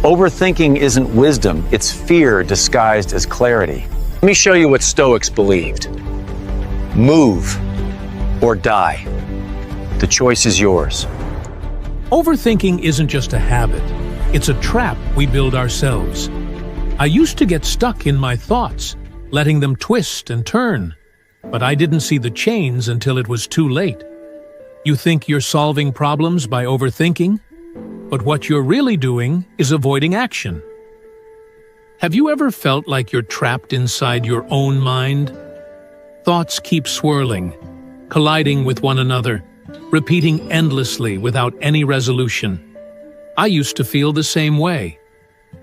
Overthinking isn't wisdom, it's fear disguised as clarity. Let me show you what Stoics believed. Move or die. The choice is yours. Overthinking isn't just a habit, it's a trap we build ourselves. I used to get stuck in my thoughts, letting them twist and turn, but I didn't see the chains until it was too late. You think you're solving problems by overthinking, but what you're really doing is avoiding action. Have you ever felt like you're trapped inside your own mind? Thoughts keep swirling, colliding with one another, repeating endlessly without any resolution. I used to feel the same way.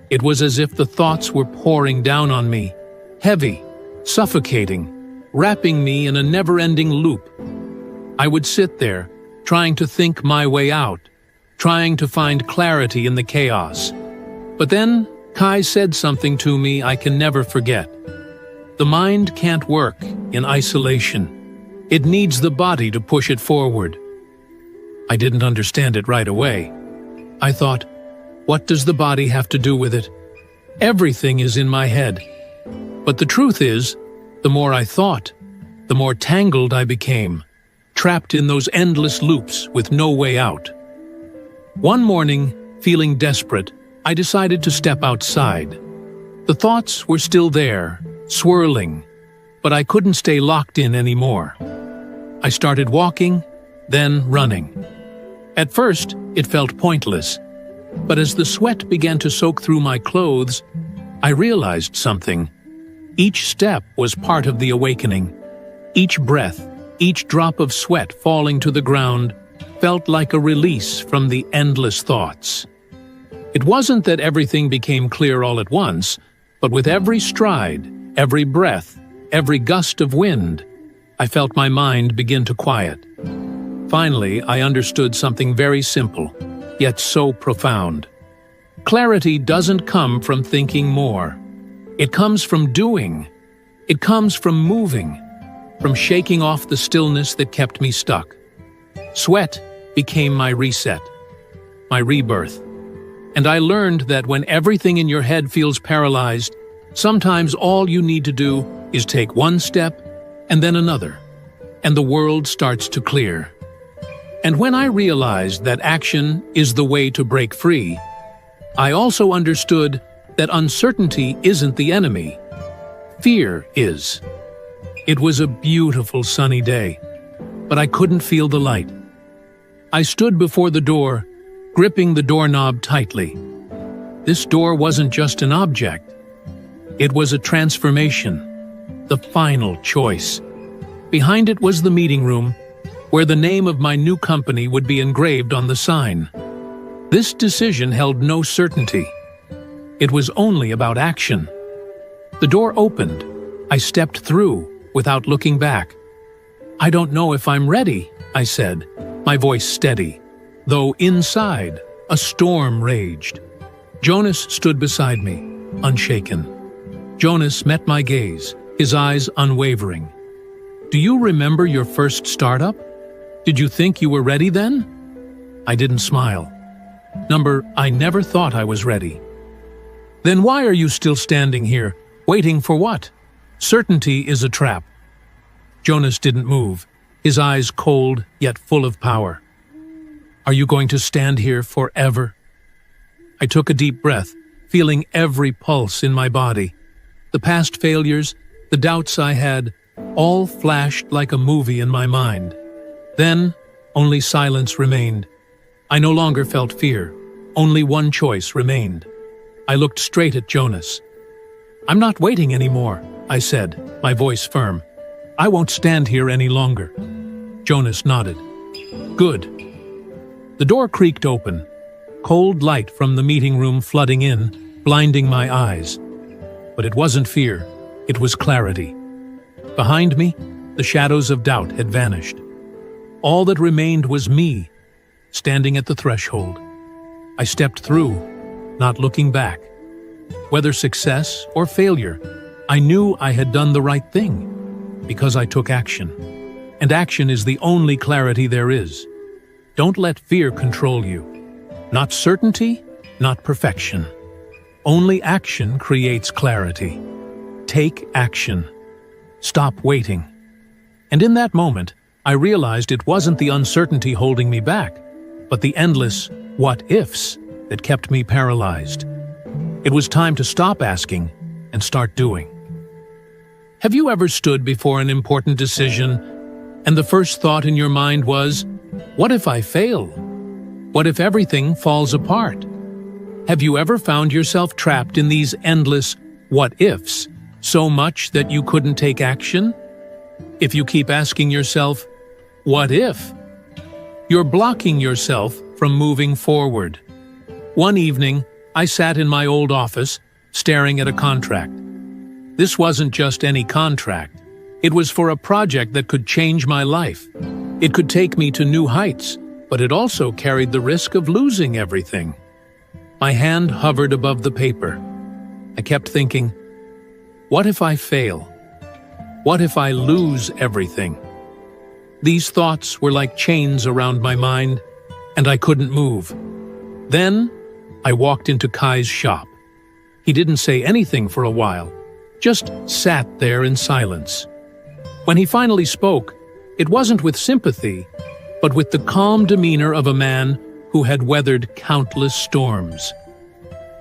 It was as if the thoughts were pouring down on me, heavy, suffocating, wrapping me in a never-ending loop. I would sit there, trying to think my way out, trying to find clarity in the chaos. But then, Kai said something to me I can never forget. The mind can't work in isolation. It needs the body to push it forward. I didn't understand it right away. I thought, what does the body have to do with it? Everything is in my head. But the truth is, the more I thought, the more tangled I became, trapped in those endless loops with no way out. One morning, feeling desperate, I decided to step outside. The thoughts were still there, swirling, but I couldn't stay locked in anymore. I started walking, then running. At first, it felt pointless, but as the sweat began to soak through my clothes, I realized something. Each step was part of the awakening. Each breath, each drop of sweat falling to the ground felt like a release from the endless thoughts. It wasn't that everything became clear all at once, but with every stride, every breath, every gust of wind, I felt my mind begin to quiet. Finally, I understood something very simple, yet so profound. Clarity doesn't come from thinking more. It comes from doing. It comes from moving, from shaking off the stillness that kept me stuck. Sweat became my reset, my rebirth. And I learned that when everything in your head feels paralyzed, sometimes all you need to do is take one step and then another, and the world starts to clear. And when I realized that action is the way to break free, I also understood that uncertainty isn't the enemy. Fear is. It was a beautiful sunny day, but I couldn't feel the light. I stood before the door, gripping the doorknob tightly. This door wasn't just an object. It was a transformation, the final choice. Behind it was the meeting room, where the name of my new company would be engraved on the sign. This decision held no certainty. It was only about action. The door opened. I stepped through without looking back. "I don't know if I'm ready," I said, my voice steady, though inside a storm raged. Jonas stood beside me, unshaken. Jonas met my gaze, his eyes unwavering. "Do you remember your first startup? Did you think you were ready then?" I didn't smile. I never thought I was ready. "Then why are you still standing here, waiting for what? Certainty is a trap." Jonas didn't move, his eyes cold yet full of power. "Are you going to stand here forever?" I took a deep breath, feeling every pulse in my body. The past failures, the doubts I had, all flashed like a movie in my mind. Then, only silence remained. I no longer felt fear. Only one choice remained. I looked straight at Jonas. "I'm not waiting anymore," I said, my voice firm. "I won't stand here any longer." Jonas nodded. "Good." The door creaked open, cold light from the meeting room flooding in, blinding my eyes. But it wasn't fear, it was clarity. Behind me, the shadows of doubt had vanished. All that remained was me, standing at the threshold. I stepped through, not looking back. Whether success or failure, I knew I had done the right thing, because I took action. And action is the only clarity there is. Don't let fear control you. Not certainty, not perfection. Only action creates clarity. Take action. Stop waiting. And in that moment, I realized it wasn't the uncertainty holding me back, but the endless what-ifs that kept me paralyzed. It was time to stop asking and start doing. Have you ever stood before an important decision, and the first thought in your mind was, what if I fail? What if everything falls apart? Have you ever found yourself trapped in these endless what-ifs so much that you couldn't take action? If you keep asking yourself, what if? You're blocking yourself from moving forward. One evening, I sat in my old office, staring at a contract. This wasn't just any contract. It was for a project that could change my life. It could take me to new heights, but it also carried the risk of losing everything. My hand hovered above the paper. I kept thinking, what if I fail? What if I lose everything? These thoughts were like chains around my mind, and I couldn't move. Then, I walked into Kai's shop. He didn't say anything for a while, just sat there in silence. When he finally spoke, it wasn't with sympathy, but with the calm demeanor of a man who had weathered countless storms.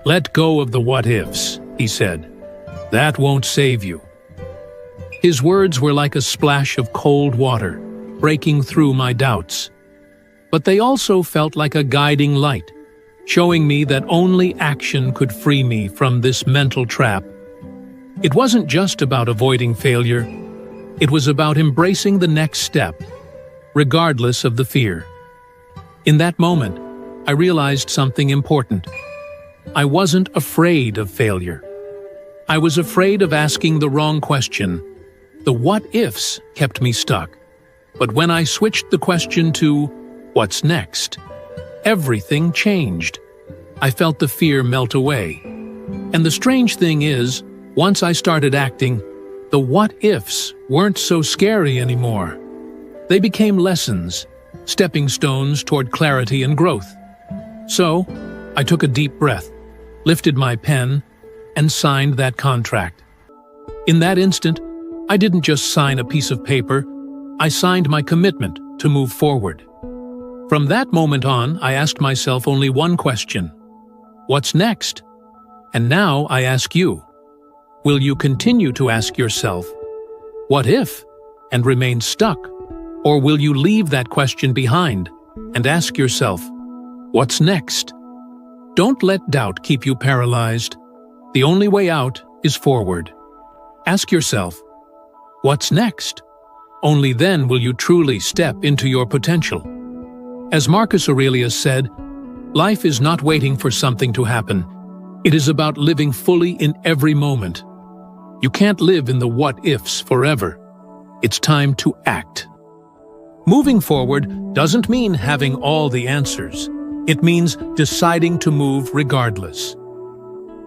Let go of the what-ifs, he said. That won't save you. His words were like a splash of cold water, breaking through my doubts. But they also felt like a guiding light, showing me that only action could free me from this mental trap. It wasn't just about avoiding failure. It was about embracing the next step, regardless of the fear. In that moment, I realized something important. I wasn't afraid of failure. I was afraid of asking the wrong question. The what-ifs kept me stuck. But when I switched the question to, what's next? Everything changed. I felt the fear melt away. And the strange thing is, once I started acting, the what-ifs weren't so scary anymore. They became lessons, stepping stones toward clarity and growth. So, I took a deep breath, lifted my pen, and signed that contract. In that instant, I didn't just sign a piece of paper, I signed my commitment to move forward. From that moment on, I asked myself only one question. What's next? And now I ask you, will you continue to ask yourself, what if, and remain stuck? Or will you leave that question behind and ask yourself, what's next? Don't let doubt keep you paralyzed. The only way out is forward. Ask yourself, what's next? Only then will you truly step into your potential. As Marcus Aurelius said, life is not waiting for something to happen. It is about living fully in every moment. You can't live in the what-ifs forever. It's time to act. Moving forward doesn't mean having all the answers. It means deciding to move regardless.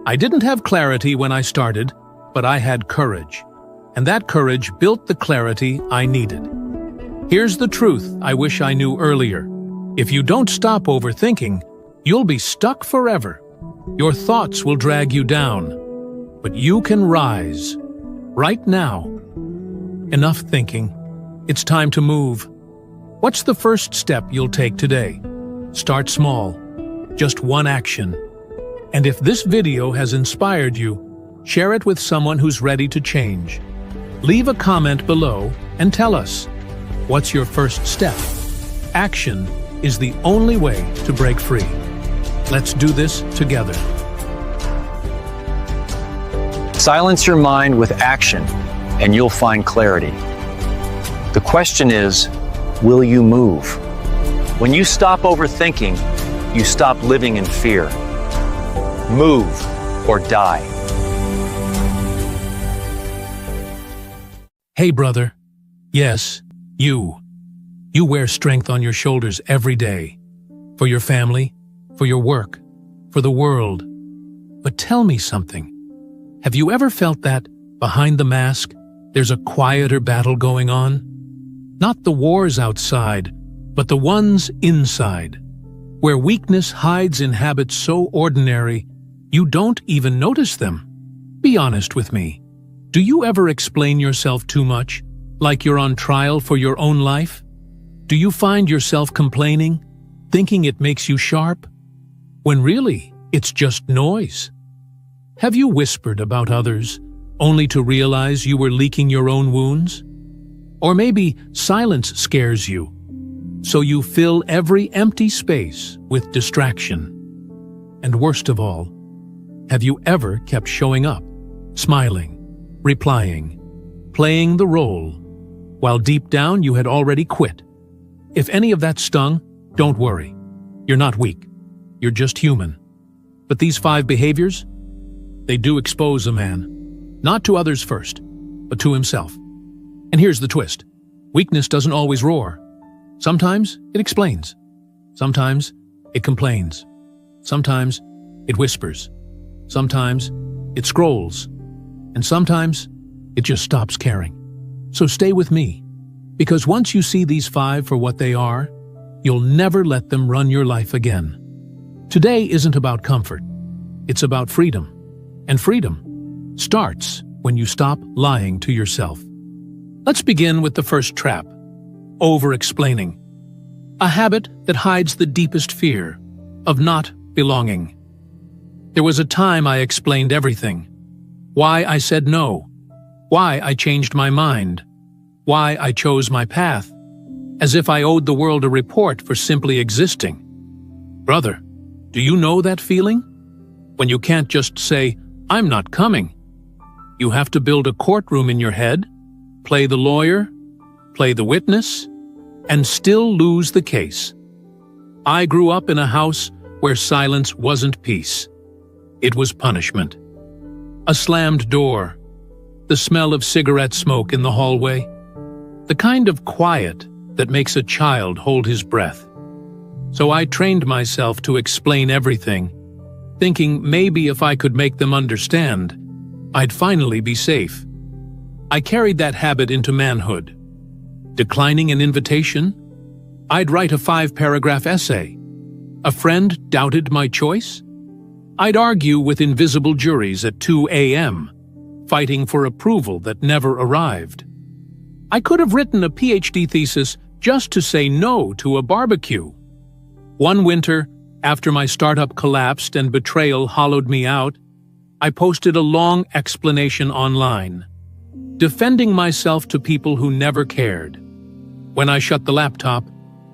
I didn't have clarity when I started, but I had courage. And that courage built the clarity I needed. Here's the truth I wish I knew earlier. If you don't stop overthinking, you'll be stuck forever. Your thoughts will drag you down, but you can rise. Right now. Enough thinking. It's time to move. What's the first step you'll take today? Start small. Just one action. And if this video has inspired you, share it with someone who's ready to change. Leave a comment below and tell us, what's your first step? Action is the only way to break free. Let's do this together. Silence your mind with action, and you'll find clarity. The question is, will you move? When you stop overthinking, you stop living in fear. Move or die. Hey, brother. Yes, you. You wear strength on your shoulders every day. For your family, for your work, for the world. But tell me something. Have you ever felt that, behind the mask, there's a quieter battle going on? Not the wars outside, but the ones inside. Where weakness hides in habits so ordinary, You don't even notice them. Be honest with me. Do you ever explain yourself too much, like you're on trial for your own life? Do you find yourself complaining, thinking it makes you sharp, when really it's just noise? Have you whispered about others, only to realize you were leaking your own wounds? Or maybe silence scares you, so you fill every empty space with distraction. And worst of all, have you ever kept showing up, smiling, replying, playing the role, while deep down you had already quit? If any of that stung, don't worry. You're not weak. You're just human. But these 5 behaviors, they do expose a man. Not to others first, but to himself. And here's the twist. Weakness doesn't always roar. Sometimes it explains. Sometimes it complains. Sometimes it whispers. Sometimes it scrolls. And sometimes it just stops caring. So stay with me, because once you see these 5 for what they are, you'll never let them run your life again. Today isn't about comfort. It's about freedom. And freedom starts when you stop lying to yourself. Let's begin with the first trap, over-explaining. A habit that hides the deepest fear of not belonging. There was a time I explained everything. Why I said no. Why I changed my mind. Why I chose my path. As if I owed the world a report for simply existing. Brother, do you know that feeling? When you can't just say, "I'm not coming." You have to build a courtroom in your head, play the lawyer, play the witness, and still lose the case. I grew up in a house where silence wasn't peace. It was punishment. A slammed door, the smell of cigarette smoke in the hallway, the kind of quiet that makes a child hold his breath. So I trained myself to explain everything, thinking maybe if I could make them understand, I'd finally be safe. I carried that habit into manhood. Declining an invitation, I'd write a 5-paragraph essay. A friend doubted my choice? I'd argue with invisible juries at 2 a.m., fighting for approval that never arrived. I could have written a PhD thesis just to say no to a barbecue. One winter, after my startup collapsed and betrayal hollowed me out, I posted a long explanation online, defending myself to people who never cared. When I shut the laptop,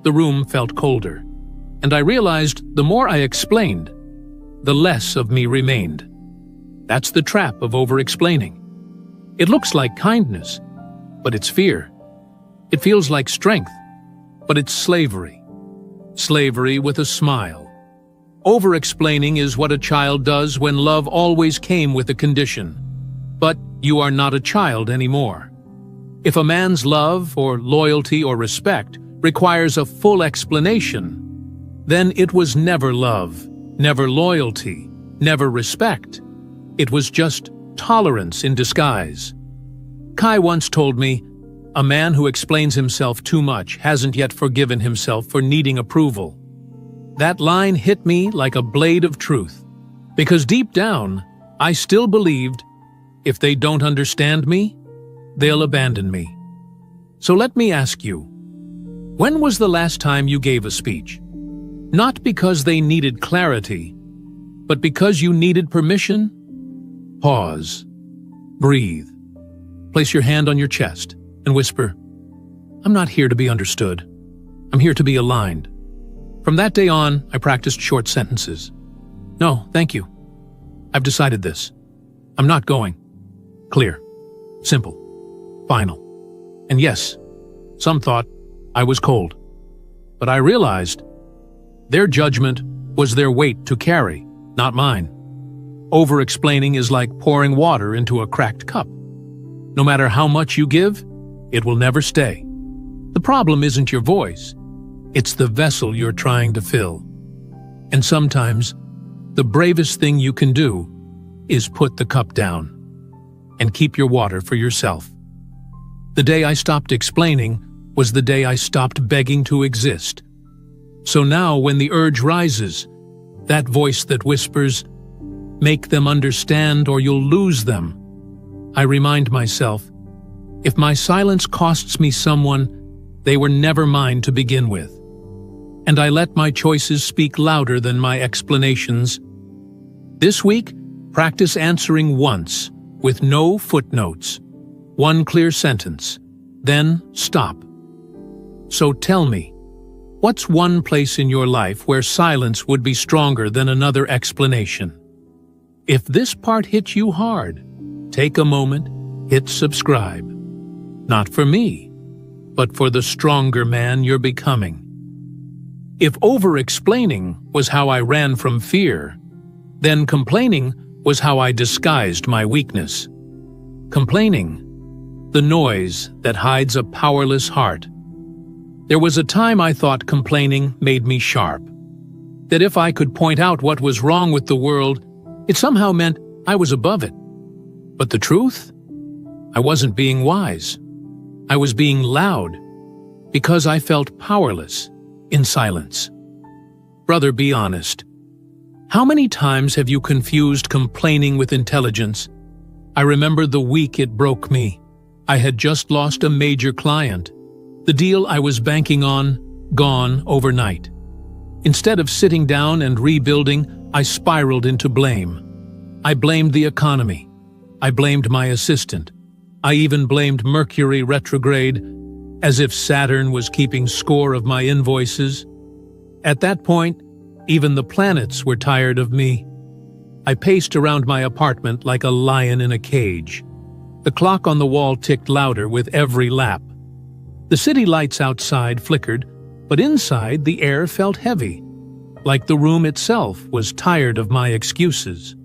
the room felt colder, and I realized the more I explained, the less of me remained. That's the trap of over-explaining. It looks like kindness, but it's fear. It feels like strength, but it's slavery. Slavery with a smile. Over-explaining is what a child does when love always came with a condition. But you are not a child anymore. If a man's love or loyalty or respect requires a full explanation, then it was never love, never loyalty, never respect. It was just tolerance in disguise. Kai once told me, "A man who explains himself too much hasn't yet forgiven himself for needing approval." That line hit me like a blade of truth, because deep down, I still believed, if they don't understand me, they'll abandon me. So let me ask you, when was the last time you gave a speech? Not because they needed clarity, but because you needed permission? Pause. Breathe. Place your hand on your chest and whisper, "I'm not here to be understood. I'm here to be aligned." From that day on, I practiced short sentences. "No, thank you. I've decided this. I'm not going." Clear. Simple. Final. And yes, some thought I was cold. But I realized their judgment was their weight to carry, not mine. Over-explaining is like pouring water into a cracked cup. No matter how much you give, it will never stay. The problem isn't your voice. It's the vessel you're trying to fill. And sometimes, the bravest thing you can do is put the cup down and keep your water for yourself. The day I stopped explaining was the day I stopped begging to exist. So now when the urge rises, that voice that whispers, make them understand, or you'll lose them. I remind myself, if my silence costs me someone, they were never mine to begin with. And I let my choices speak louder than my explanations. This week, practice answering once, with no footnotes. One clear sentence, then stop. So tell me, what's one place in your life where silence would be stronger than another explanation? If this part hits you hard, take a moment, hit subscribe. Not for me, but for the stronger man you're becoming. If over-explaining was how I ran from fear, then complaining was how I disguised my weakness. Complaining, the noise that hides a powerless heart. There was a time I thought complaining made me sharp. That if I could point out what was wrong with the world, it somehow meant I was above it. But the truth? I wasn't being wise. I was being loud, because I felt powerless in silence. Brother, be honest. How many times have you confused complaining with intelligence? I remember the week it broke me. I had just lost a major client. The deal I was banking on, gone overnight. Instead of sitting down and rebuilding, I spiraled into blame. I blamed the economy. I blamed my assistant. I even blamed Mercury retrograde, as if Saturn was keeping score of my invoices. At that point, even the planets were tired of me. I paced around my apartment like a lion in a cage. The clock on the wall ticked louder with every lap. The city lights outside flickered, but inside the air felt heavy, like the room itself was tired of my excuses.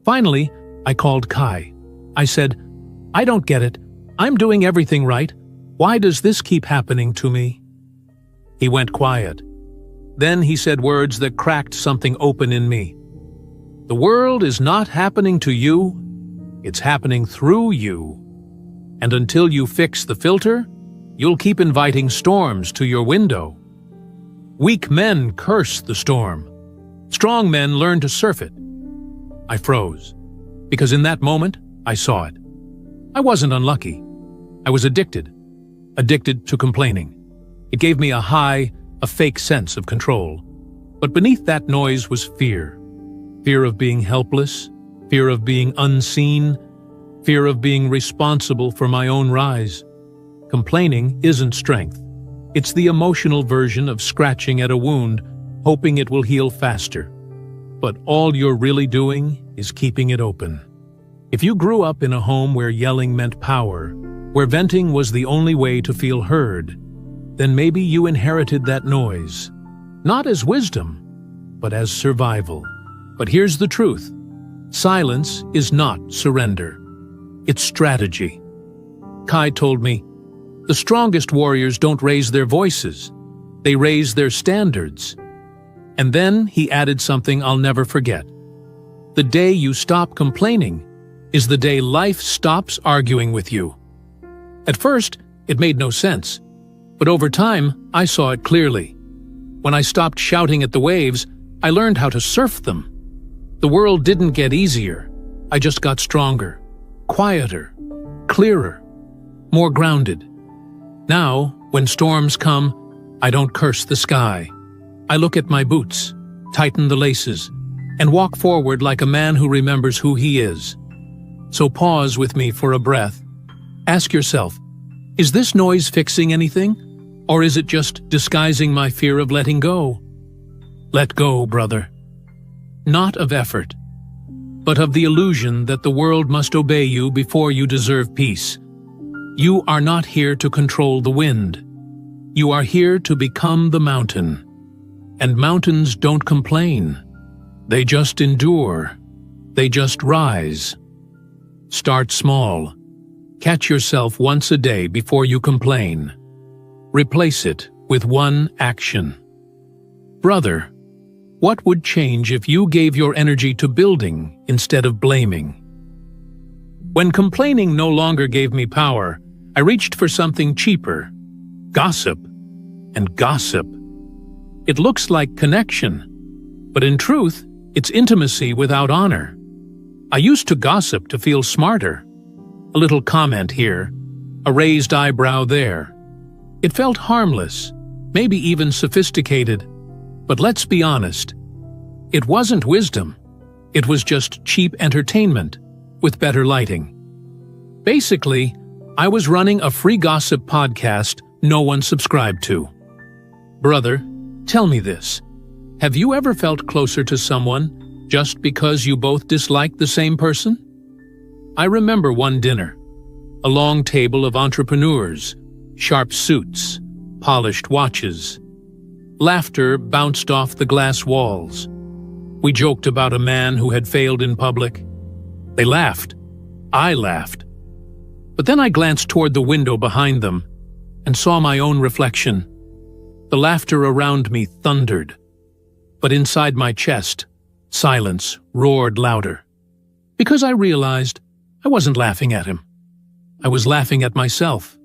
Finally, I called Kai. I said, "I don't get it. I'm doing everything right. Why does this keep happening to me?" He went quiet. Then he said words that cracked something open in me. "The world is not happening to you. It's happening through you. And until you fix the filter, you'll keep inviting storms to your window. Weak men curse the storm. Strong men learn to surf it." I froze, because in that moment, I saw it. I wasn't unlucky. I was addicted to complaining. It gave me a high, a fake sense of control. But beneath that noise was fear. Fear of being helpless, fear of being unseen, fear of being responsible for my own rise. Complaining isn't strength. It's the emotional version of scratching at a wound, hoping it will heal faster. But all you're really doing is keeping it open. If you grew up in a home where yelling meant power, where venting was the only way to feel heard, then maybe you inherited that noise, not as wisdom, but as survival. But here's the truth. Silence is not surrender. It's strategy. Kai told me, the strongest warriors don't raise their voices. They raise their standards. And then he added something I'll never forget. The day you stop complaining is the day life stops arguing with you. At first, it made no sense. But over time, I saw it clearly. When I stopped shouting at the waves, I learned how to surf them. The world didn't get easier. I just got stronger, quieter, clearer, more grounded. Now, when storms come, I don't curse the sky. I look at my boots, tighten the laces, and walk forward like a man who remembers who he is. So pause with me for a breath. Ask yourself, is this noise fixing anything? Or is it just disguising my fear of letting go? Let go, brother. Not of effort, but of the illusion that the world must obey you before you deserve peace. You are not here to control the wind. You are here to become the mountain. And mountains don't complain. They just endure. They just rise. Start small. Catch yourself once a day before you complain. Replace it with one action. Brother, what would change if you gave your energy to building instead of blaming? When complaining no longer gave me power, I reached for something cheaper. Gossip. And gossip. It looks like connection, but in truth, it's intimacy without honor. I used to gossip to feel smarter. A little comment here, a raised eyebrow there. It felt harmless, maybe even sophisticated. But let's be honest, it wasn't wisdom. It was just cheap entertainment with better lighting. Basically, I was running a free gossip podcast no one subscribed to. Brother, tell me this. Have you ever felt closer to someone just because you both disliked the same person? I remember one dinner, a long table of entrepreneurs, sharp suits, polished watches. Laughter bounced off the glass walls. We joked about a man who had failed in public. They laughed. I laughed. But then I glanced toward the window behind them and saw my own reflection. The laughter around me thundered, but inside my chest, silence roared louder. Because I realized I wasn't laughing at him. I was laughing at myself,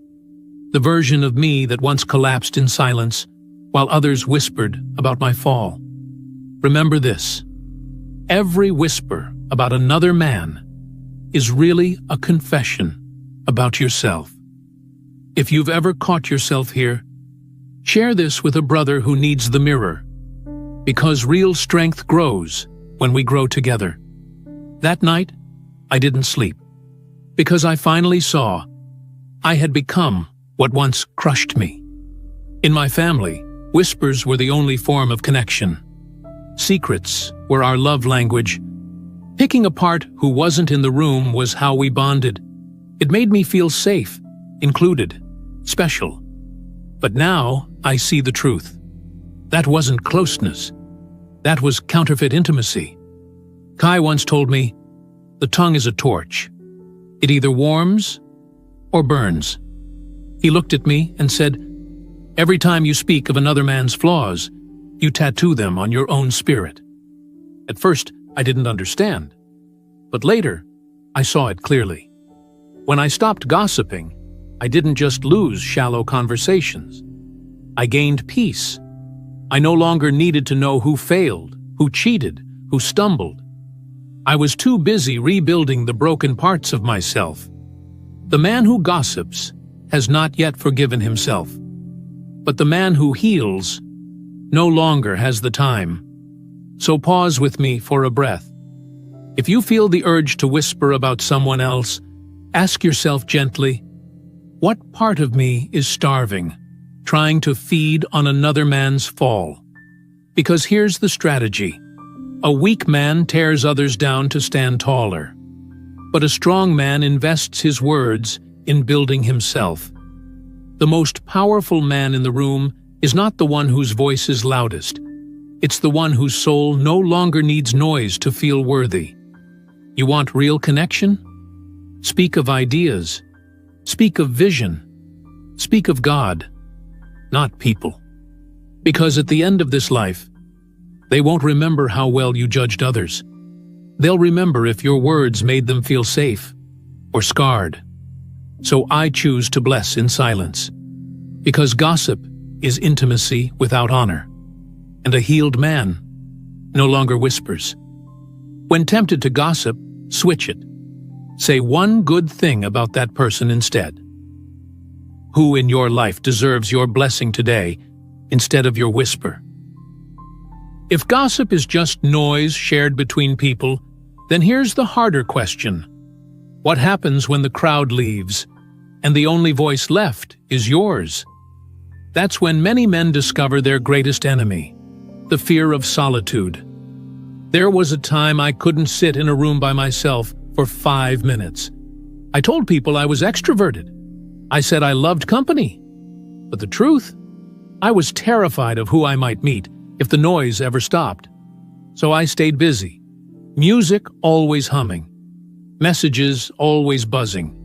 the version of me that once collapsed in silence while others whispered about my fall. Remember this: every whisper about another man is really a confession about yourself. If you've ever caught yourself here, share this with a brother who needs the mirror, because real strength grows when we grow together. That night, I didn't sleep, because I finally saw I had become what once crushed me. In my family, whispers were the only form of connection. Secrets were our love language. Picking apart who wasn't in the room was how we bonded. It made me feel safe, included, special. But now I see the truth. That wasn't closeness. That was counterfeit intimacy. Kai once told me, the tongue is a torch. It either warms or burns. He looked at me and said, every time you speak of another man's flaws, you tattoo them on your own spirit. At first, I didn't understand. But later, I saw it clearly. When I stopped gossiping, I didn't just lose shallow conversations. I gained peace. I no longer needed to know who failed, who cheated, who stumbled. I was too busy rebuilding the broken parts of myself. The man who gossips has not yet forgiven himself. But the man who heals no longer has the time. So pause with me for a breath. If you feel the urge to whisper about someone else, ask yourself gently, what part of me is starving, trying to feed on another man's fall? Because here's the strategy. A weak man tears others down to stand taller, but a strong man invests his words in building himself. The most powerful man in the room is not the one whose voice is loudest. It's the one whose soul no longer needs noise to feel worthy. You want real connection? Speak of ideas. Speak of vision. Speak of God, not people. Because at the end of this life, they won't remember how well you judged others. They'll remember if your words made them feel safe or scarred. So I choose to bless in silence, because gossip is intimacy without honor, and a healed man no longer whispers. When tempted to gossip, switch it. Say one good thing about that person instead. Who in your life deserves your blessing today instead of your whisper? If gossip is just noise shared between people, then here's the harder question. What happens when the crowd leaves and the only voice left is yours? That's when many men discover their greatest enemy, the fear of solitude. There was a time I couldn't sit in a room by myself for 5 minutes. I told people I was extroverted. I said I loved company. But the truth? I was terrified of who I might meet if the noise ever stopped. So I stayed busy. Music always humming. Messages always buzzing.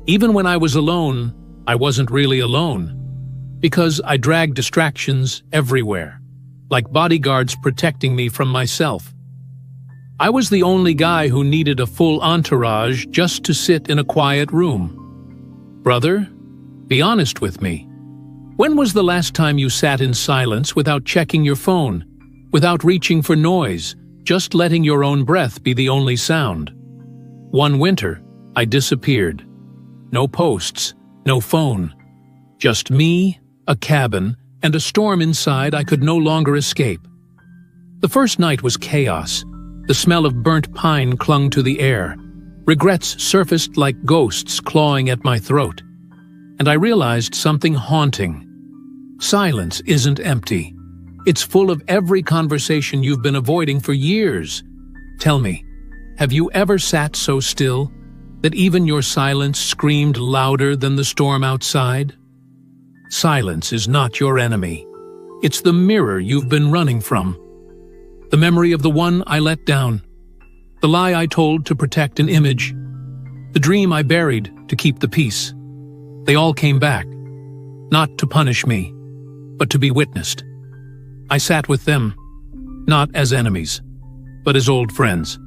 Even when I was alone, I wasn't really alone, because I dragged distractions everywhere, like bodyguards protecting me from myself. I was the only guy who needed a full entourage just to sit in a quiet room. Brother, be honest with me. When was the last time you sat in silence without checking your phone, without reaching for noise, just letting your own breath be the only sound? One winter, I disappeared. No posts, no phone. Just me, a cabin, and a storm inside I could no longer escape. The first night was chaos. The smell of burnt pine clung to the air. Regrets surfaced like ghosts clawing at my throat. And I realized something haunting. Silence isn't empty. It's full of every conversation you've been avoiding for years. Tell me, have you ever sat so still that even your silence screamed louder than the storm outside? Silence is not your enemy. It's the mirror you've been running from. The memory of the one I let down. The lie I told to protect an image. The dream I buried to keep the peace. They all came back, not to punish me, but to be witnessed. I sat with them, not as enemies, but as old friends.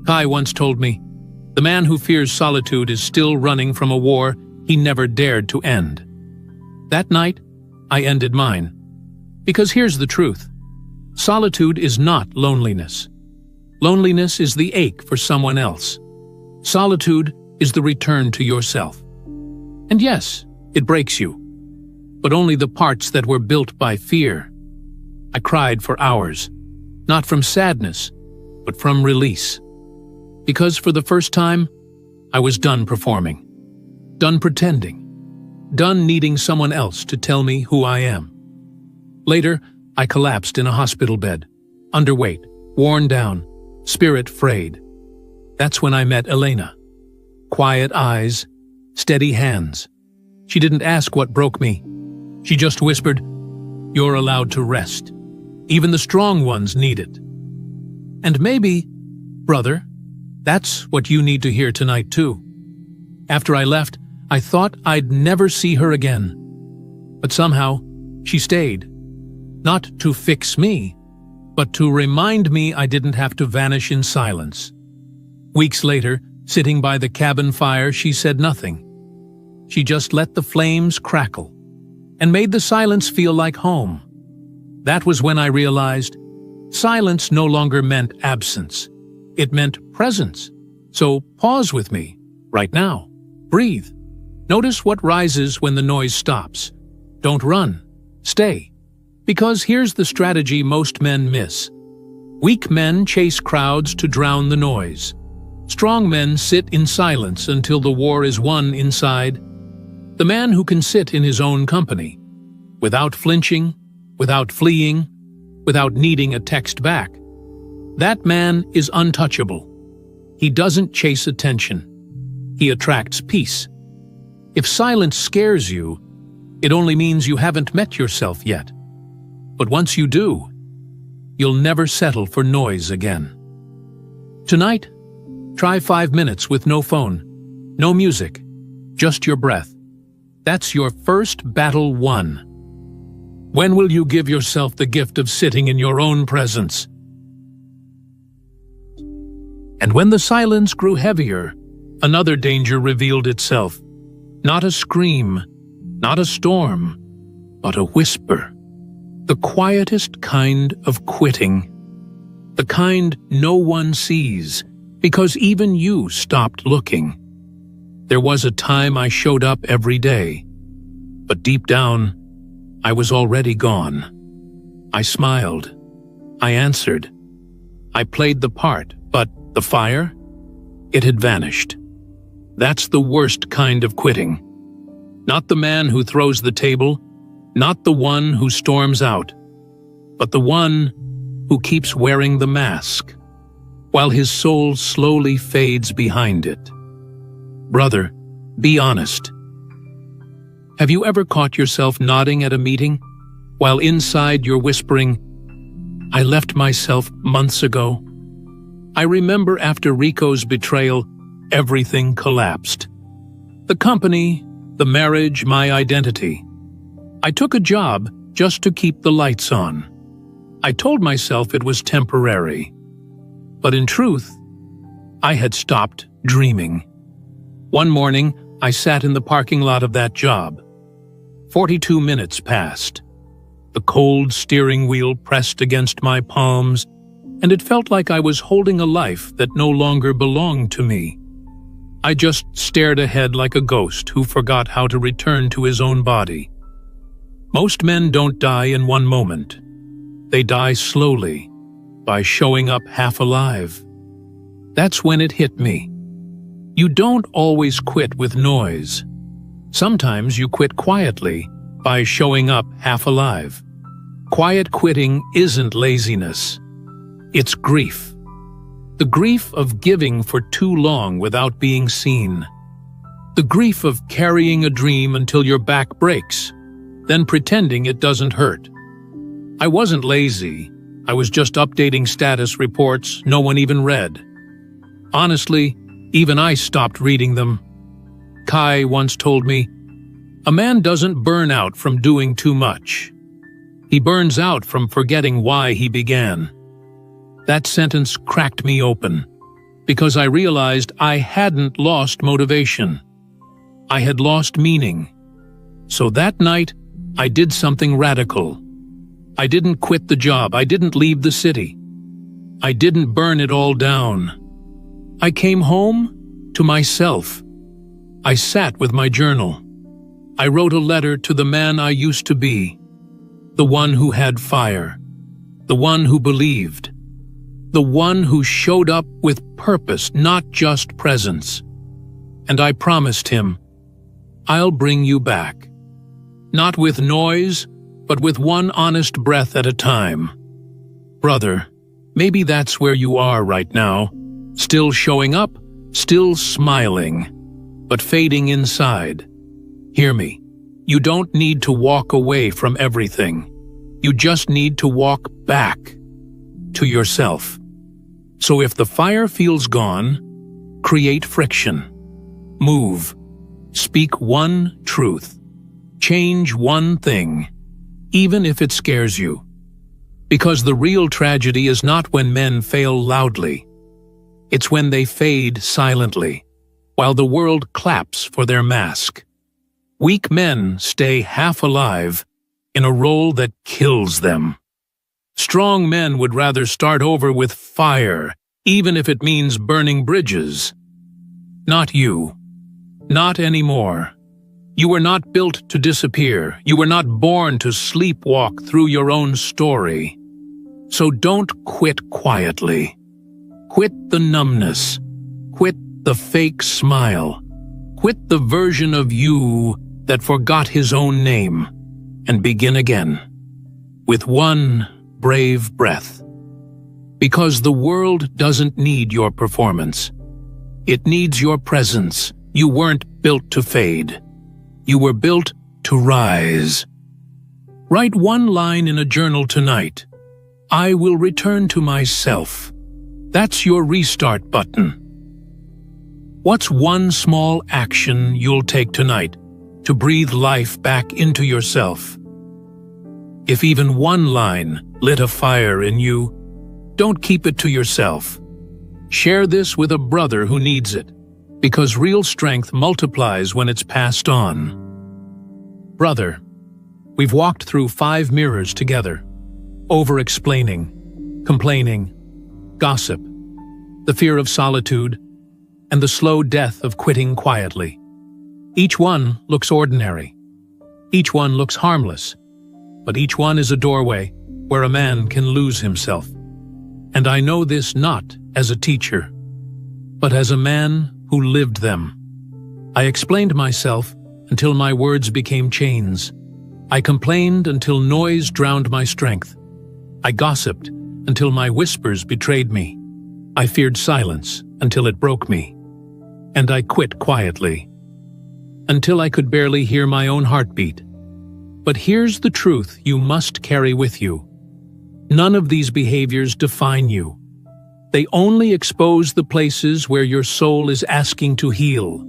Kai once told me, the man who fears solitude is still running from a war he never dared to end. That night, I ended mine. Because here's the truth. Solitude is not loneliness. Loneliness is the ache for someone else. Solitude is the return to yourself. And yes, it breaks you, but only the parts that were built by fear. I cried for hours, not from sadness, but from release. Because for the first time, I was done performing, done pretending, done needing someone else to tell me who I am. Later, I collapsed in a hospital bed, underweight, worn down, spirit frayed. That's when I met Elena. Quiet eyes, steady hands. She didn't ask what broke me. She just whispered, "You're allowed to rest. Even the strong ones need it." And maybe, brother, that's what you need to hear tonight too. After I left, I thought I'd never see her again. But somehow, she stayed. Not to fix me, but to remind me I didn't have to vanish in silence. Weeks later, sitting by the cabin fire, she said nothing. She just let the flames crackle and made the silence feel like home. That was when I realized silence no longer meant absence. It meant presence. So pause with me, right now. Breathe. Notice what rises when the noise stops. Don't run. Stay. Because here's the strategy most men miss. Weak men chase crowds to drown the noise. Strong men sit in silence until the war is won inside. The man who can sit in his own company, without flinching, without fleeing, without needing a text back, that man is untouchable. He doesn't chase attention. He attracts peace. If silence scares you, it only means you haven't met yourself yet. But once you do, you'll never settle for noise again. Tonight, try 5 minutes with no phone, no music, just your breath. That's your first battle won. When will you give yourself the gift of sitting in your own presence? And when the silence grew heavier, another danger revealed itself. Not a scream, not a storm, but a whisper. The quietest kind of quitting. The kind no one sees, because even you stopped looking. There was a time I showed up every day, but deep down, I was already gone. I smiled. I answered. I played the part, but the fire? It had vanished. That's the worst kind of quitting. Not the man who throws the table, not the one who storms out, but the one who keeps wearing the mask, while his soul slowly fades behind it. Brother, be honest. Have you ever caught yourself nodding at a meeting, while inside you're whispering, "I left myself months ago"? I remember after Rico's betrayal, everything collapsed. The company, the marriage, my identity. I took a job just to keep the lights on. I told myself it was temporary. But in truth, I had stopped dreaming. One morning, I sat in the parking lot of that job. 42 minutes passed. The cold steering wheel pressed against my palms, and it felt like I was holding a life that no longer belonged to me. I just stared ahead like a ghost who forgot how to return to his own body. Most men don't die in one moment. They die slowly, by showing up half alive. That's when it hit me. You don't always quit with noise. Sometimes you quit quietly, by showing up half alive. Quiet quitting isn't laziness. It's grief. The grief of giving for too long without being seen. The grief of carrying a dream until your back breaks, then pretending it doesn't hurt. I wasn't lazy. I was just updating status reports no one even read. Honestly, even I stopped reading them. Kai once told me, "A man doesn't burn out from doing too much. He burns out from forgetting why he began." That sentence cracked me open, because I realized I hadn't lost motivation. I had lost meaning. So that night, I did something radical. I didn't quit the job. I didn't leave the city. I didn't burn it all down. I came home to myself. I sat with my journal. I wrote a letter to the man I used to be, the one who had fire, the one who believed, the one who showed up with purpose, not just presence. And I promised him, "I'll bring you back. Not with noise, but with one honest breath at a time." Brother, maybe that's where you are right now, still showing up, still smiling, but fading inside. Hear me. You don't need to walk away from everything. You just need to walk back to yourself. So if the fire feels gone, create friction. Move. Speak one truth. Change one thing, even if it scares you. Because the real tragedy is not when men fail loudly. It's when they fade silently, while the world claps for their mask. Weak men stay half alive in a role that kills them. Strong men would rather start over with fire, even if it means burning bridges. Not you. Not anymore. You were not built to disappear. You were not born to sleepwalk through your own story. So don't quit quietly. Quit the numbness. Quit the fake smile. Quit the version of you that forgot his own name, and begin again, with one brave breath. Because the world doesn't need your performance. It needs your presence. You weren't built to fade. You were built to rise. Write one line in a journal tonight. "I will return to myself." That's your restart button. What's one small action you'll take tonight to breathe life back into yourself? If even one line lit a fire in you, don't keep it to yourself. Share this with a brother who needs it, because real strength multiplies when it's passed on. Brother, we've walked through 5 mirrors together. Over-explaining, complaining, gossip, the fear of solitude, and the slow death of quitting quietly. Each one looks ordinary. Each one looks harmless. But each one is a doorway where a man can lose himself. And I know this not as a teacher, but as a man who lived them. I explained myself until my words became chains. I complained until noise drowned my strength. I gossiped until my whispers betrayed me. I feared silence until it broke me. And I quit quietly, until I could barely hear my own heartbeat. But here's the truth you must carry with you. None of these behaviors define you. They only expose the places where your soul is asking to heal.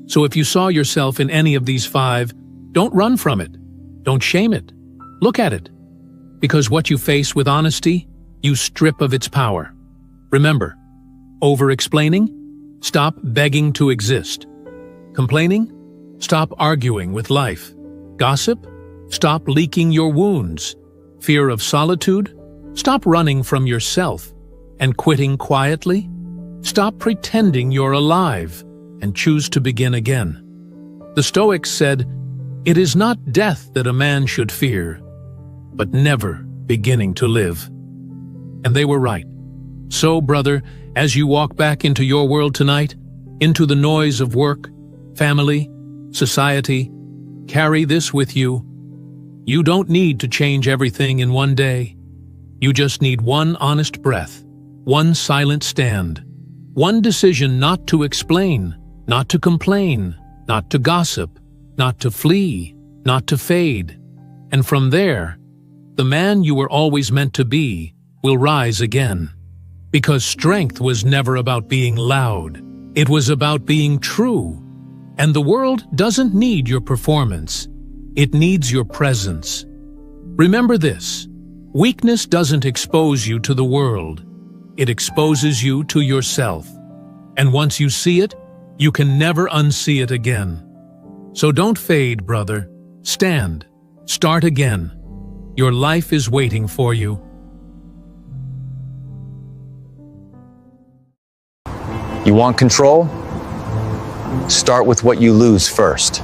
So if you saw yourself in any of these 5, don't run from it. Don't shame it. Look at it. Because what you face with honesty, you strip of its power. Remember, over-explaining? Stop begging to exist. Complaining? Stop arguing with life. Gossip? Stop leaking your wounds. Fear of solitude? Stop running from yourself. And quitting quietly? Stop pretending you're alive. and choose to begin again. The Stoics said, "It is not death that a man should fear, but never beginning to live." And they were right. So, brother, as you walk back into your world tonight, into the noise of work, family, society, carry this with you. You don't need to change everything in one day. You just need one honest breath, one silent stand, one decision not to explain, not to complain, not to gossip, not to flee, not to fade. And from there, the man you were always meant to be will rise again. Because strength was never about being loud. It was about being true. And the world doesn't need your performance. It needs your presence. Remember this: weakness doesn't expose you to the world. It exposes you to yourself. And once you see it, you can never unsee it again. So don't fade, brother. Stand. Start again. Your life is waiting for you. You want control? Start with what you lose first.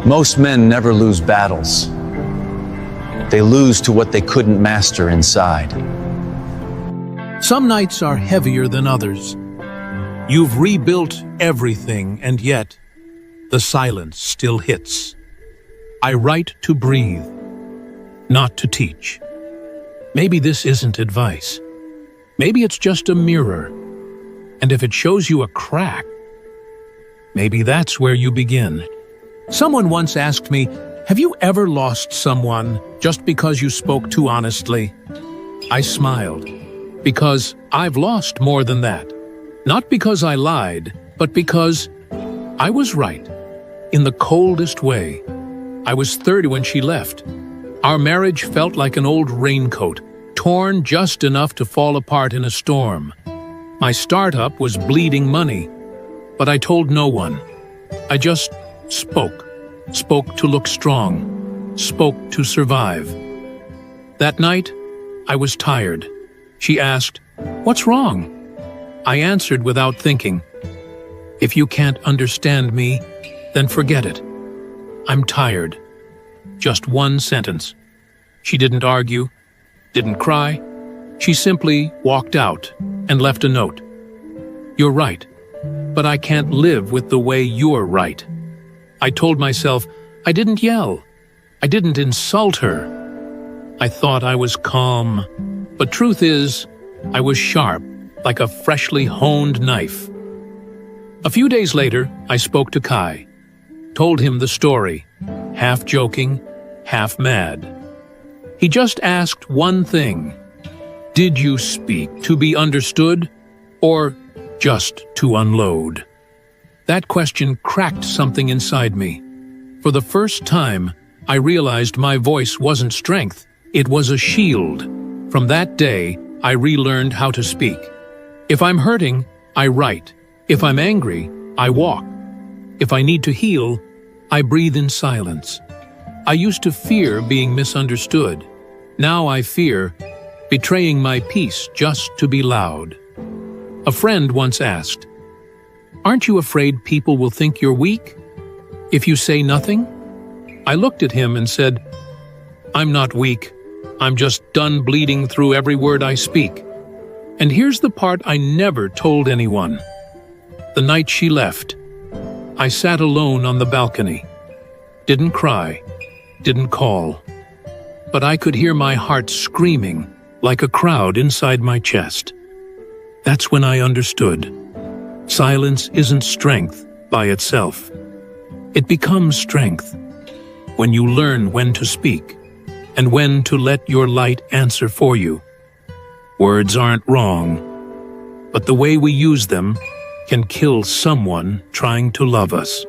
Most men never lose battles. They lose to what they couldn't master inside. Some nights are heavier than others. You've rebuilt everything, and yet the silence still hits. I write to breathe, not to teach. Maybe this isn't advice. Maybe it's just a mirror. And if it shows you a crack, maybe that's where you begin. Someone once asked me, "Have you ever lost someone just because you spoke too honestly?" I smiled, because I've lost more than that. Not because I lied, but because I was right, in the coldest way. I was 30 when she left. Our marriage felt like an old raincoat, torn just enough to fall apart in a storm. My startup was bleeding money, but I told no one. I just spoke to look strong, spoke to survive. That night, I was tired. She asked, "What's wrong?" I answered without thinking, "If you can't understand me, then forget it. I'm tired." Just one sentence. She didn't argue, didn't cry. She simply walked out and left a note. "You're right, but I can't live with the way you're right." I told myself I didn't yell. I didn't insult her. I thought I was calm, but truth is, I was sharp, like a freshly honed knife. A few days later, I spoke to Kai, told him the story, half joking, half mad. He just asked one thing: did you speak to be understood, or just to unload? That question cracked something inside me. For the first time, I realized my voice wasn't strength, it was a shield. From that day, I relearned how to speak. If I'm hurting, I write. If I'm angry, I walk. If I need to heal, I breathe in silence. I used to fear being misunderstood. Now I fear betraying my peace just to be loud. A friend once asked, "Aren't you afraid people will think you're weak if you say nothing?" I looked at him and said, "I'm not weak. I'm just done bleeding through every word I speak." And here's the part I never told anyone. The night she left, I sat alone on the balcony. Didn't cry, didn't call. But I could hear my heart screaming like a crowd inside my chest. That's when I understood. Silence isn't strength by itself. It becomes strength when you learn when to speak and when to let your light answer for you. Words aren't wrong, but the way we use them can kill someone trying to love us.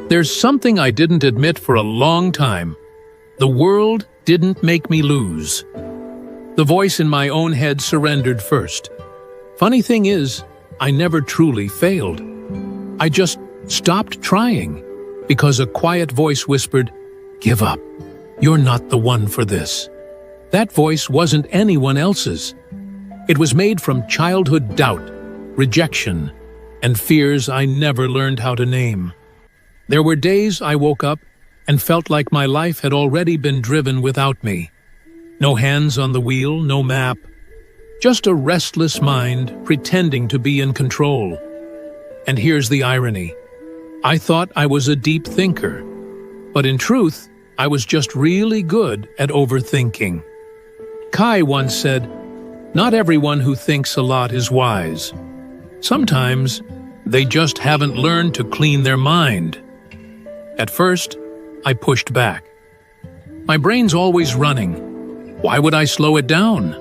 There's something I didn't admit for a long time. The world didn't make me lose. The voice in my own head surrendered first. Funny thing is, I never truly failed. I just stopped trying because a quiet voice whispered, "Give up. You're not the one for this." That voice wasn't anyone else's. It was made from childhood doubt, rejection, and fears I never learned how to name. There were days I woke up and felt like my life had already been driven without me. No hands on the wheel, no map, just a restless mind pretending to be in control. And here's the irony. I thought I was a deep thinker, but in truth, I was just really good at overthinking. Kai once said, "Not everyone who thinks a lot is wise. Sometimes they just haven't learned to clean their mind." At first, I pushed back. My brain's always running. Why would I slow it down?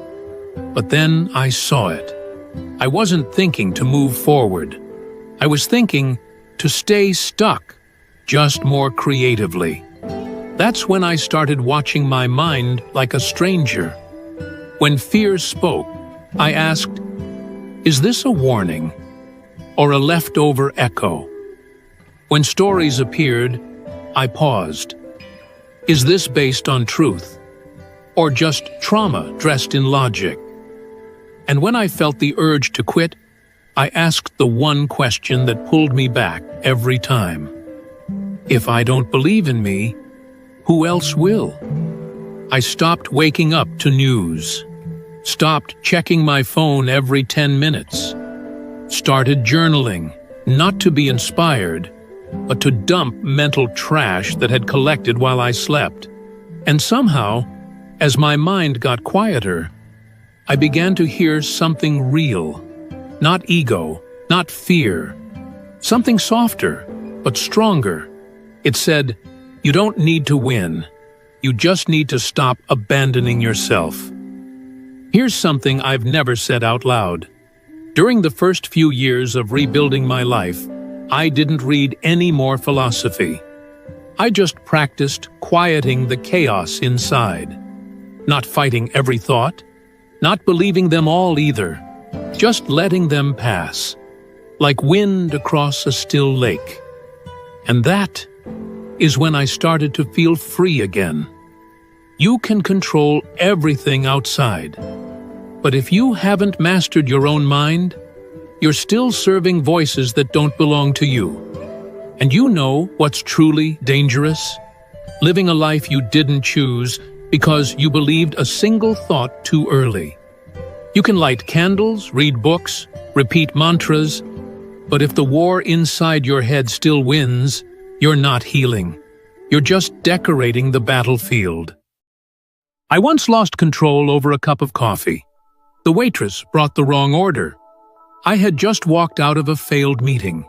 But then I saw it. I wasn't thinking to move forward. I was thinking to stay stuck, just more creatively. That's when I started watching my mind like a stranger. When fear spoke, I asked, "Is this a warning or a leftover echo?" When stories appeared, I paused. Is this based on truth or just trauma dressed in logic? And when I felt the urge to quit, I asked the one question that pulled me back every time. If I don't believe in me, who else will? I stopped waking up to news, stopped checking my phone every 10 minutes, started journaling, not to be inspired, but to dump mental trash that had collected while I slept. And somehow, as my mind got quieter, I began to hear something real. Not ego, not fear. Something softer, but stronger. It said, "You don't need to win. You just need to stop abandoning yourself." Here's something I've never said out loud. During the first few years of rebuilding my life, I didn't read any more philosophy. I just practiced quieting the chaos inside. Not fighting every thought, not believing them all either. Just letting them pass, like wind across a still lake. And that is when I started to feel free again. You can control everything outside, but if you haven't mastered your own mind, you're still serving voices that don't belong to you. And you know what's truly dangerous? Living a life you didn't choose because you believed a single thought too early. You can light candles, read books, repeat mantras, but if the war inside your head still wins, you're not healing. You're just decorating the battlefield. I once lost control over a cup of coffee. The waitress brought the wrong order. I had just walked out of a failed meeting.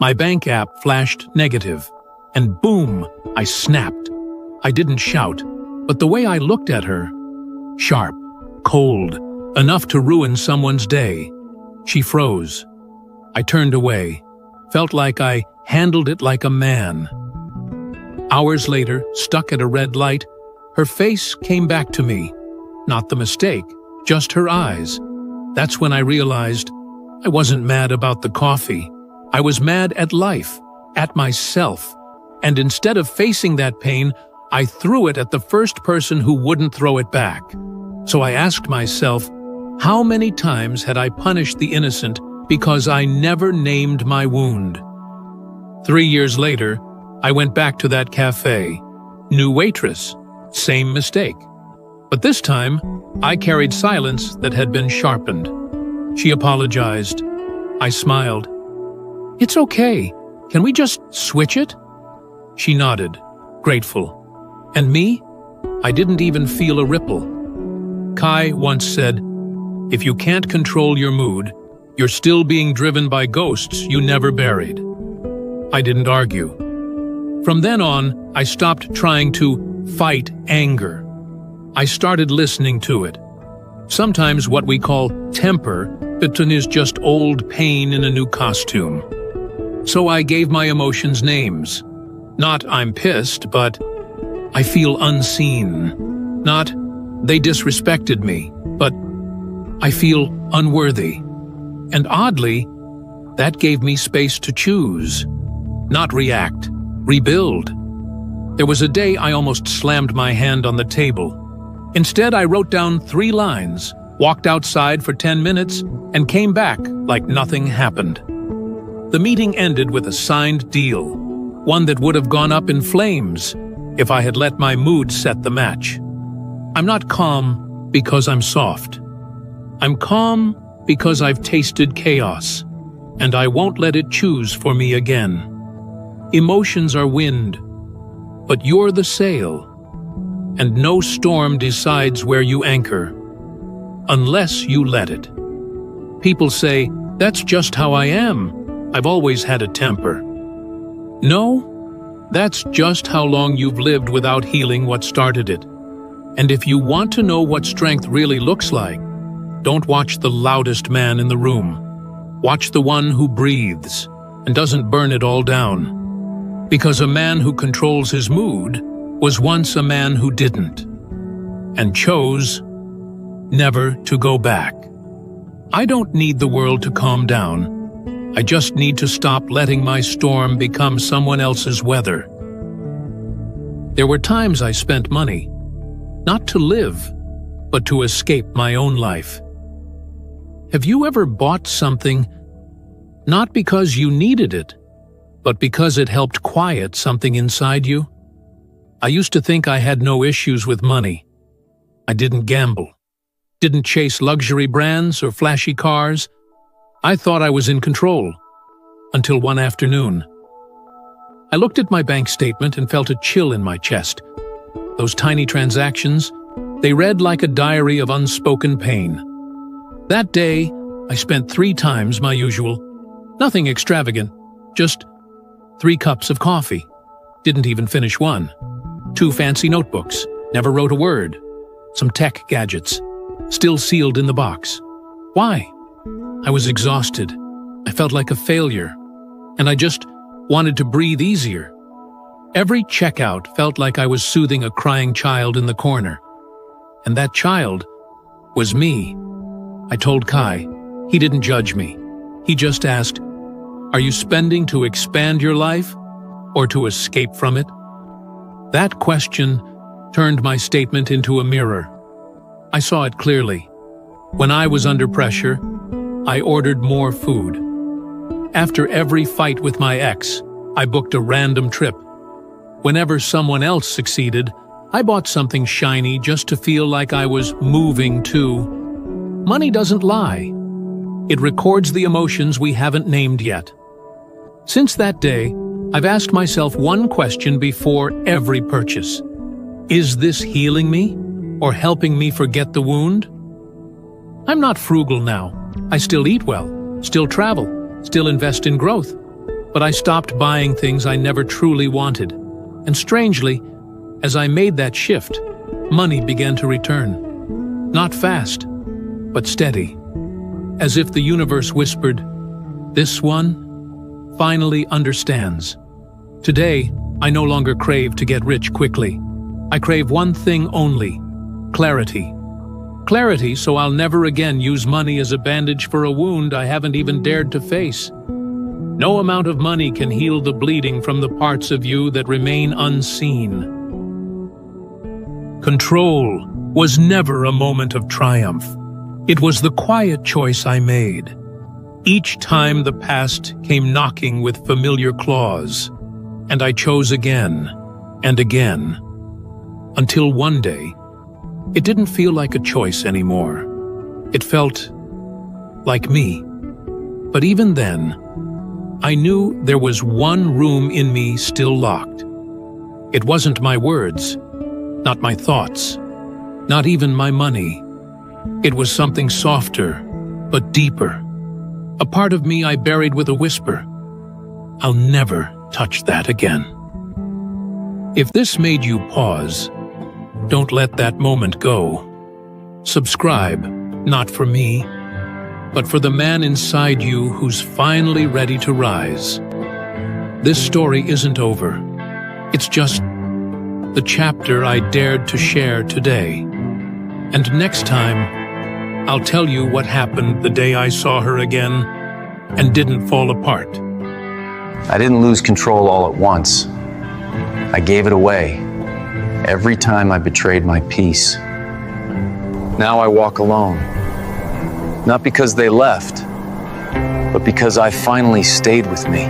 My bank app flashed negative, and boom, I snapped. I didn't shout, but the way I looked at her, sharp, cold, enough to ruin someone's day. She froze. I turned away, felt like I handled it like a man. Hours later, stuck at a red light, her face came back to me. Not the mistake, just her eyes. That's when I realized I wasn't mad about the coffee. I was mad at life, at myself. And instead of facing that pain, I threw it at the first person who wouldn't throw it back. So I asked myself, how many times had I punished the innocent because I never named my wound? 3 years later, I went back to that cafe. New waitress, same mistake. But this time, I carried silence that had been sharpened. She apologized. I smiled. "It's okay. Can we just switch it?" She nodded, grateful. And me? I didn't even feel a ripple. Kai once said, "If you can't control your mood, you're still being driven by ghosts you never buried." I didn't argue. From then on, I stopped trying to fight anger. I started listening to it. Sometimes what we call temper is just old pain in a new costume. So I gave my emotions names. Not "I'm pissed," but "I feel unseen." Not "they disrespected me," but "I feel unworthy." And oddly, that gave me space to choose. Not react, rebuild. There was a day I almost slammed my hand on the table. Instead, I wrote down 3 lines, walked outside for 10 minutes, and came back like nothing happened. The meeting ended with a signed deal, one that would have gone up in flames if I had let my mood set the match. I'm not calm because I'm soft. I'm calm because I've tasted chaos, and I won't let it choose for me again. Emotions are wind, but you're the sail, and no storm decides where you anchor, unless you let it. People say, "That's just how I am. I've always had a temper." No, that's just how long you've lived without healing what started it. And if you want to know what strength really looks like, don't watch the loudest man in the room. Watch the one who breathes and doesn't burn it all down. Because a man who controls his mood was once a man who didn't, and chose never to go back. I don't need the world to calm down. I just need to stop letting my storm become someone else's weather. There were times I spent money, not to live, but to escape my own life. Have you ever bought something not because you needed it, but because it helped quiet something inside you? I used to think I had no issues with money. I didn't gamble, didn't chase luxury brands or flashy cars. I thought I was in control, until one afternoon. I looked at my bank statement and felt a chill in my chest. Those tiny transactions, they read like a diary of unspoken pain. That day, I spent 3 times my usual. Nothing extravagant, just 3 cups of coffee. Didn't even finish one. 2 fancy notebooks, never wrote a word. Some tech gadgets, still sealed in the box. Why? I was exhausted. I felt like a failure, and I just wanted to breathe easier. Every checkout felt like I was soothing a crying child in the corner. And that child was me. I told Kai. He didn't judge me. He just asked, "Are you spending to expand your life or to escape from it?" That question turned my statement into a mirror. I saw it clearly. When I was under pressure, I ordered more food. After every fight with my ex, I booked a random trip. Whenever someone else succeeded, I bought something shiny just to feel like I was moving too. Money doesn't lie. It records the emotions we haven't named yet. Since that day, I've asked myself one question before every purchase. Is this healing me or helping me forget the wound? I'm not frugal now. I still eat well, still travel, still invest in growth. But I stopped buying things I never truly wanted. And strangely, as I made that shift, money began to return. Not fast, but steady. As if the universe whispered, "This one finally understands." Today, I no longer crave to get rich quickly. I crave one thing only: clarity. Clarity so I'll never again use money as a bandage for a wound I haven't even dared to face. No amount of money can heal the bleeding from the parts of you that remain unseen. Control was never a moment of triumph. It was the quiet choice I made. Each time the past came knocking with familiar claws, and I chose again and again, until one day, it didn't feel like a choice anymore. It felt like me. But even then, I knew there was one room in me still locked. It wasn't my words, not my thoughts, not even my money. It was something softer, but deeper. A part of me I buried with a whisper. I'll never touch that again. If this made you pause, don't let that moment go. Subscribe, not for me, but for the man inside you who's finally ready to rise. This story isn't over. It's just the chapter I dared to share today. And next time, I'll tell you what happened the day I saw her again and didn't fall apart. I didn't lose control all at once. I gave it away every time I betrayed my peace. Now I walk alone, not because they left, but because I finally stayed with me.